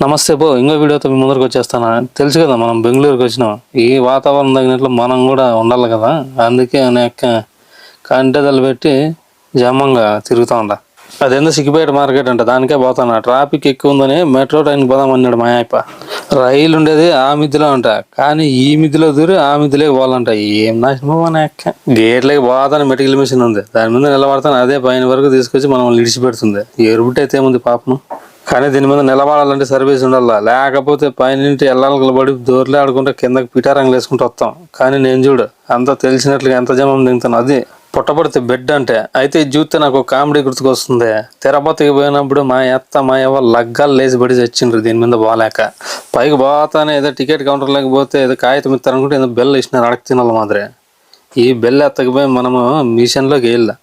నమస్తే బో, ఇంకో వీడియోతో మీ ముందరకు వచ్చేస్తాను. తెలుసు కదా మనం బెంగళూరుకి వచ్చినాం. ఈ వాతావరణం తగినట్లు మనం కూడా ఉండాలి కదా, అందుకే అనేక కంటెదలు పెట్టి జమ్మంగా తిరుగుతూ ఉండా. అదేందో సిక్కిపేట మార్కెట్ అంట, దానికే పోతాను. ట్రాఫిక్ ఎక్కువ ఉందని మెట్రో ట్రైన్కి పోదామన్నాడు మా ఆయప్ప. రైలు ఉండేది ఆ మిద్దిలో అంట, కానీ ఈ మిద్దిలో దూరి ఆ మిద్దిలోకి పోవాలంట. ఏం నాశనమో మన యొక్క గేట్లకి పోతాను. మెడికల్ మిషన్ ఉంది, దాని మీద నిలబడతాను. అదే పైన వరకు తీసుకొచ్చి మనం ఇడిచిపెడుతుంది. ఎరుబుట్టయితే ఏముంది పాపను. కానీ దీని మీద నిలబడాలంటే సర్వీస్ ఉండాలా, లేకపోతే పైనుంటి ఎల్లాలు పడి దూరలే ఆడుకుంటే కిందకి పిటారంగులు వేసుకుంటూ వస్తాం. కానీ నేను చూడు అంతా తెలిసినట్లుగా ఎంత జమం దిగుతాను. అది పుట్టపడితే బెడ్ అంటే. అయితే ఇది చూస్తే నాకు కామెడీ గుర్తుకొస్తుంది. తిరుపతికి పోయినప్పుడు మా ఎవ్వ లగ్గాలు లేచి పడి చచ్చిండ్రు దీని మీద పోలేక. పైకి పోతానే ఏదో టికెట్ కౌంటర్ లేకపోతే ఏదో కాగితం ఇస్తారనుకుంటే ఏదో బెల్ ఇచ్చినారు, అడగ తినాలి మాదిరి. ఈ బెల్ ఎత్తకపోయి మనము మిషన్లోకి వెళ్ళా.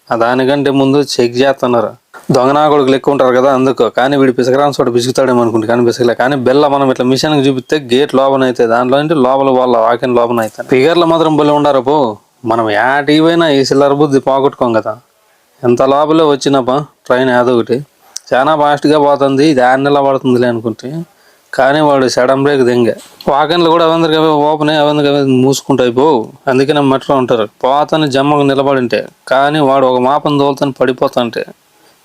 దానికంటే ముందు చెక్ చేస్తున్నారు. దొంగనా కొడుకులు ఎక్కువ ఉంటారు కదా అందుకో. కానీ వీడు పిసకరాని చోట పిసుకుతాడేమో అనుకుంటే కానీ పిసకలే. కానీ బెల్ల మనం ఇట్లా మిషన్కి చూపిస్తే గేట్ లోపల అవుతాయి, దాంట్లో అంటే లోపల వాళ్ళ వాకిన లోపల అవుతాయి. ఫిగర్లు మాత్రం బలి ఉండారు పో. మనం యాటికి పోయినా ఈ సిల్లర బుద్ధి పోగొట్టుకోం కదా. ఎంత లోపలే వచ్చినాపా ట్రైన్ ఏదో ఒకటి చాలా ఫాస్ట్గా పోతుంది, ఇది 6 నెలల పడుతుందిలే అనుకుంటే. కానీ వాడు సడన్ బ్రేక్ దెంగే. వాకన్లు కూడా అవందరికి ఓపెన్ అవందరికి మూసుకుంటాయి పో. అందుకనే మెట్రో ఉంటారు. పోతాను జమ్మకు నిలబడి ఉంటే, కానీ వాడు ఒక మాపని తోలుతాను పడిపోతాంటే.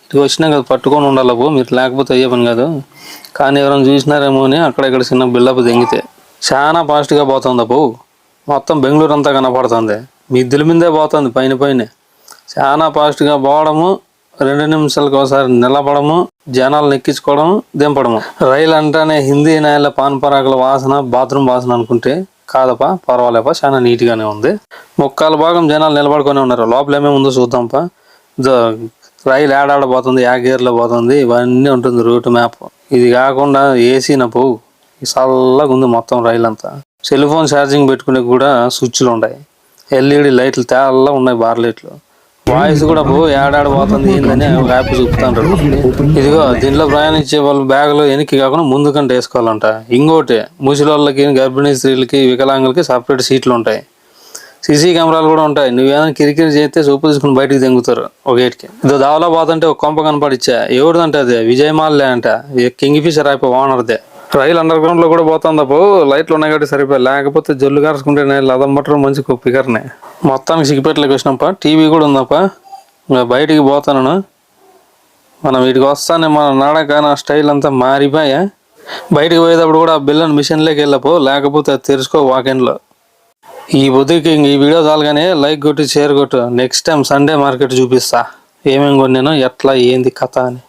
ఇటు వచ్చినా కదా పట్టుకొని ఉండాలి పో, మీరు లేకపోతే అయ్యే పని కాదు. కానీ ఎవరైనా చూసినారేమో అని అక్కడెక్కడ చిన్న బిల్డప్ దెంగితే చాలా ఫాస్ట్గా పోతుందా పో. మొత్తం బెంగళూరు అంతా కనపడుతుంది. మిద్దెల మీదే పోతుంది పైన. చాలా ఫాస్ట్గా పోవడము, 2 నిమిషాలకు ఒకసారి నిలబడము, జనాలను ఎక్కించుకోవడము, దింపడము. రైలు అంటేనే హిందీ నేల పాన్ పరాకుల వాసన, బాత్రూమ్ వాసన అనుకుంటే కాదపా, పర్వాలేపా, చాలా నీట్గానే ఉంది. 3/4 భాగం జనాలు నిలబడుకొని ఉన్నారు. లోపల ఏమేమి ఉందో చూద్దాంపా. రైలు ఏడాడబోతుంది, ఏ గేర్లో పోతుంది, ఇవన్నీ ఉంటుంది రూట్ మ్యాప్. ఇది కాకుండా ఏసీన పోవు, చల్లగా ఉంది మొత్తం రైలు అంతా. సెల్ ఫోన్ ఛార్జింగ్ పెట్టుకునే కూడా స్విచ్లు ఉన్నాయి. ఎల్ఈడి లైట్లు తెల్లగా ఉన్నాయి, బార్ లైట్లు. వాయిస్ కూడా పో ఏడాడబోతుంది ఏందని యాప్ చూపుతాంటారు. ఇదిగో దీంట్లో ప్రయాణించే వాళ్ళు బ్యాగులు వెనక్కి కాకుండా ముందు కంటే వేసుకోవాలంట. ఇంకోటి ముసలిళ్ళకి, గర్భిణీ స్త్రీలకి, వికలాంగులకి సపరేట్ సీట్లు ఉంటాయి. సీసీ కెమెరాలు కూడా ఉంటాయి. నువ్వేమైనా కిరికిరి చేస్తే సూపు తీసుకుని బయటికి తెంగుతారు ఒక గేట్కి. ఇదో దావలో పోతుంటే ఒక కొంప కనపడిచ్చా. ఎవరిదంటే అది విజయమాల్లే అంట, కింగ్ ఫిషర్ అయిపోయి ఓనర్దే. రైలు అండర్ గ్రౌండ్ లో కూడా పోతుందా పో. లైట్లు ఉన్నాయి కాబట్టి సరిపోయి, లేకపోతే జల్లు కారుచుకుంటే అదమ్మటం మంచి పికర్నే. మొత్తానికి సిగ్గిపేటలోకి వచ్చినాంపా. టీవీ కూడా ఉందాపా. ఇంకా బయటికి పోతాను. మనం వీటికి వస్తానే మన నడక నా స్టైల్ అంతా మారిపోయా. బయటికి పోయేటప్పుడు కూడా ఆ బిల్లని మిషన్లోకి వెళ్ళపో, లేకపోతే అది తెరుచుకో వాకెన్లో. ఈ బుద్ధికి ఈ వీడియో చాలుగానే లైక్ కొట్టి షేర్ కొట్టు. నెక్స్ట్ టైం సండే మార్కెట్ చూపిస్తా ఏమేమి కొన్నాను, ఎట్లా ఏంది కథ అని.